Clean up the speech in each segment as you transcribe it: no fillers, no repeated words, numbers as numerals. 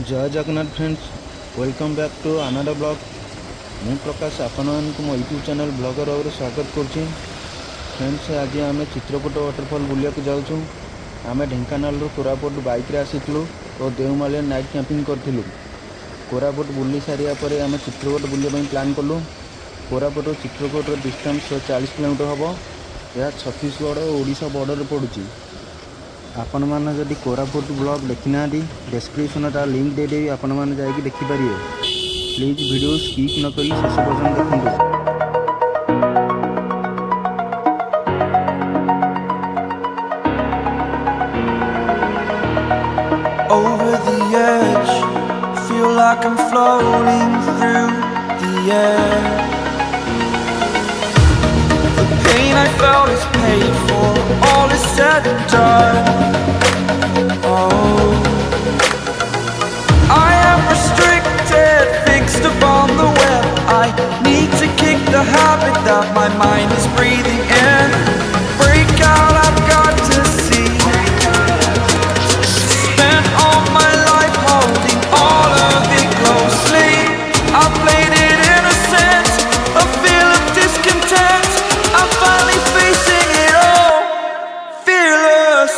जय Jagannath friends, welcome back to another blog. मु प्रकाश आपण मो यूट्यूब चैनल ब्लॉगर भाव स्वागत करुँची। फ्रेंड्स, आज आम चित्रकूट वाटरफॉल बुलिया जाऊँ। आम ढेंकानाल कोरापुट बाइक आसीलु और देवमाली नाइट कैंपिंग करूँ। कोरापुट बुली सारिया पर आम चित्रकूट बुलाई प्लां कलु। कोरापुट चित्रकूट डिस्टेंस 40 किलोमीटर हम। यह छत्तीसगढ़ और ओडिशा बॉर्डर पड़ुची। आपण मैंने जदि कोरापुट ब्लॉग देखी ना डिस्क्रिप्शन तार लिंक देदेवी, आपण मैंने जाकि देखिपारे। प्लीज वीडियो स्किप न करी शेष पर्यटन देखूँ। Over the edge, feel like I'm floating through the air. The pain I felt is paid for, all is said and done. Oh, I am restricted, fixed upon the web. I need to kick the habit that my mind is breathing in. Break out, I've got to see. Spent all my life holding all of it closely. I played it innocent, a feel of discontent. I'm finally facing it all, fearless.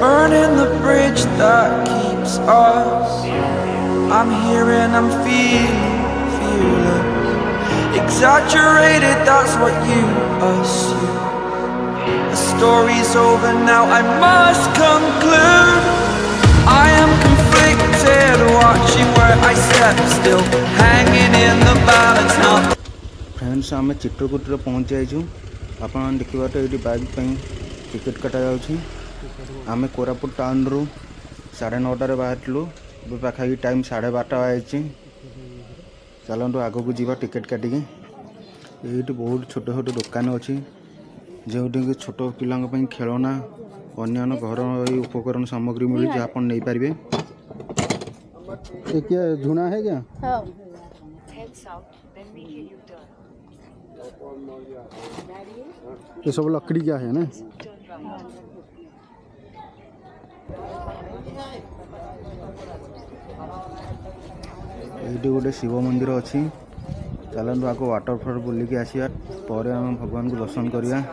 Burning the bridge that keeps us. I'm here and I'm feeling fearless. Exaggerated, that's what you assume. The story's over now, I must conclude. I am conflicted, watching where I step still, hanging in the balance now. Friends, आम चित्रकूट पहुँच जाइछू। आपन देखिबाटे eighty bike पई ticket कटा जाउछी। आम Koraput town रु 9:30 बाहरलु। पाखापाखि time 12:30 आइछि। चलतु आग को जीवा टिकेट काटिकी। ये बहुत छोट छोट दुकान अच्छी जो छोट पिला खेलना अन्य घर उपकरण सामग्री मिली जहाँ आप नहीं पारे। क्या झुना है क्या? ये सब लकड़ी क्या है ना? ये गोटे शिव मंदिर अच्छी। चलतु आगे वाटरफॉल बुलिकी आसिया पर आम भगवान को दर्शन करिया।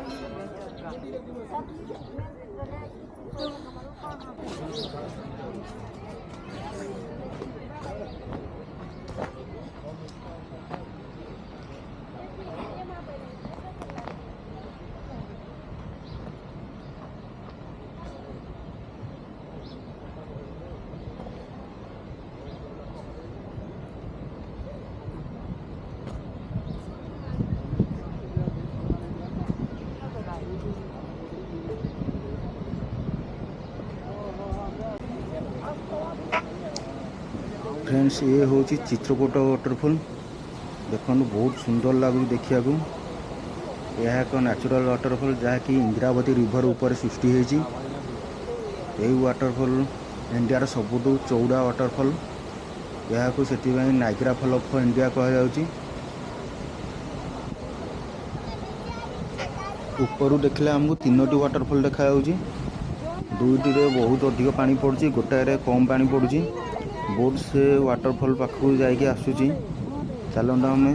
फ्रेंड्स, ये हूँ चित्रकूट वाटरफॉल। देखो बहुत सुंदर लगुच देखा। यह एक नेचुरल वाटरफॉल जहाँकि इंद्रावती रिवर ऊपर सृष्टि होती। यही वाटरफॉल इंडिया सबुठु चौड़ा वाटरफॉल। यह से नाइग्रा फॉल ऑफ इंडिया कहुच्छी। ऊपर देखले आमको 3टी वाटरफॉल देखा। दुईटी बहुत अधिक पानी पड़ुची, गोटाए कम पानी पड़ुची। बोट से वाटरफॉल पाखक जाकि आसूची। चलता आम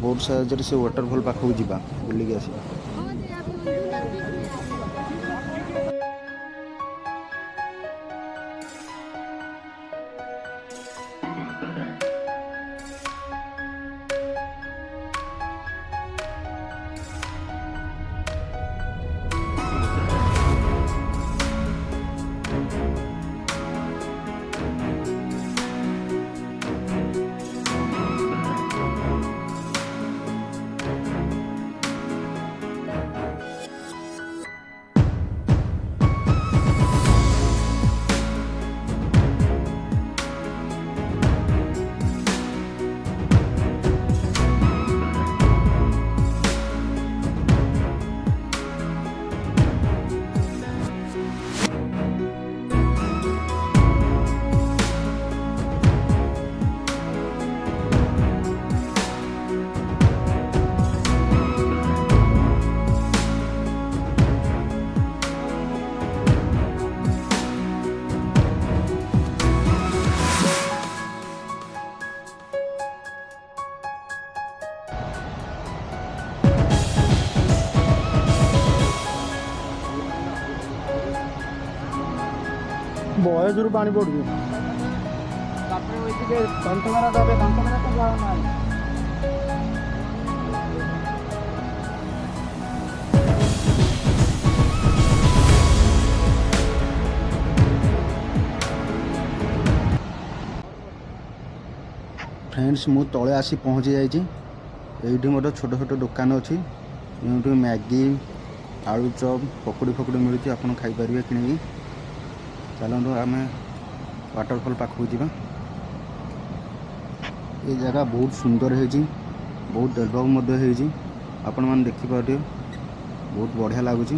बोट साहाଯ୍ୟରେ से वाटरफॉल पाखक जावा बुलिकी आसिया। ବହେ ଦୂର ପାଣି ପଡୁଛି। ତାପରେ ওই দিকে কান্তমারা যাবে, কান্তমারা তো যাওয়া নাই। फ्रेंड्स मु तले आसी पहुँची जाइए। ये मोटे छोट छोट दुकान अच्छी जो मैगी आलू चप पकड़ी फकड़ी मिलूँ आप खाईपर कि चलते आम वाटरफॉल पाखक जा। ये जगह बहुत सुंदर है, बहुत डेभलप हो आपण मैंने देखिपारे बहुत बढ़िया लगुच।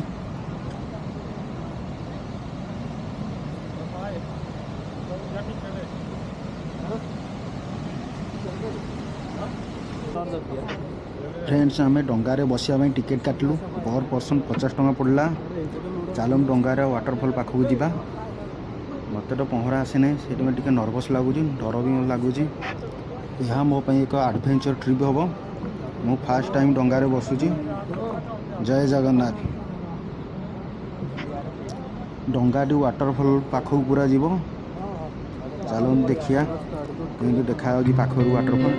फ्रेंड्स आम डंगारे बसिया टिकेट काटलु पर पर्सन 50 टंका पड़ला। चलम डंगारे वाटरफॉल पाखक जा। मत तो पहरा आसे ना से नर्वस लगुच, डर भी लगुच। यह मो एक एडवेंचर ट्रिप हम। मु फास्ट टाइम डंगारे बसुची। जय जगन्नाथ। डंगाटी वाटरफॉल पाखक पूरा जीव। चलो देखिया कहीं देखा पाखर वाटरफॉल।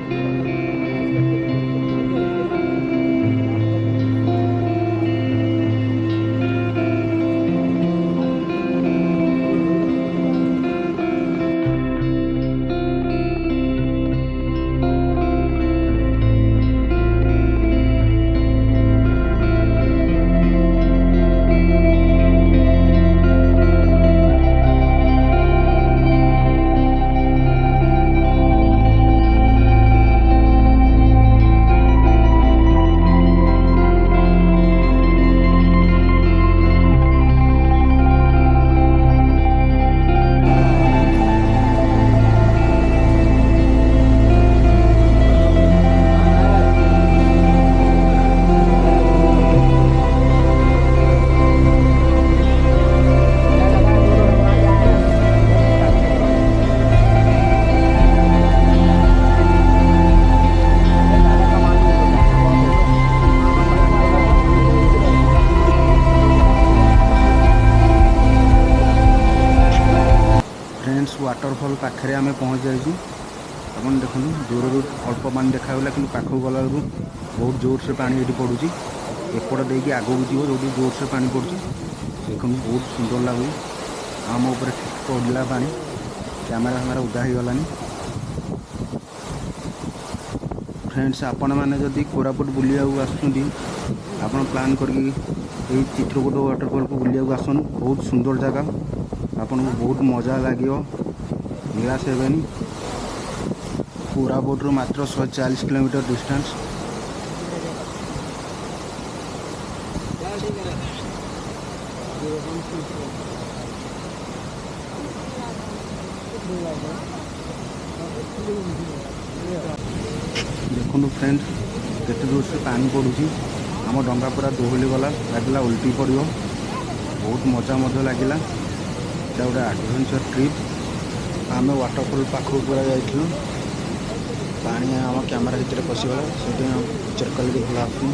वाटरफॉल पाखे आम पहुँच जाइए। अपन देखो दूर दूर अल्प पानी देखागला कि पाखक गला बहुत जोर से पानी ये पड़ुची। एपट देकी आगू जीव जो जोर से पानी पड़ुची देखो बहुत सुंदर लगुच। आम उपर पड़ा पानी कैमेरा फैमेरा उदा हो गलानी। फ्रेंड्स आपण मैंने जदि कोरापुट बुलिया आसुँच आप प्लान करके चित्रकूट वाटरफॉल को बुलिया आसन। बहुत सुंदर जगह आपन को बहुत मजा लगे, निराश हेनी। कोरापुट मात्र 140 किलोमीटर डिस्टेंस। देखो फ्रेंड केते दूर से पानी पड़ुची। आम डंगा पूरा दोहली गला लगला उल्टी पड़ो। बहुत मजा लगिला। गोटे एडवेंचर ट्रिप। आम वाटरफॉल पाखक पूरा जाइलु। पानी आम कैमेरा भितर पशिगला से पिक्चर क्वालिटी भल आसुनी।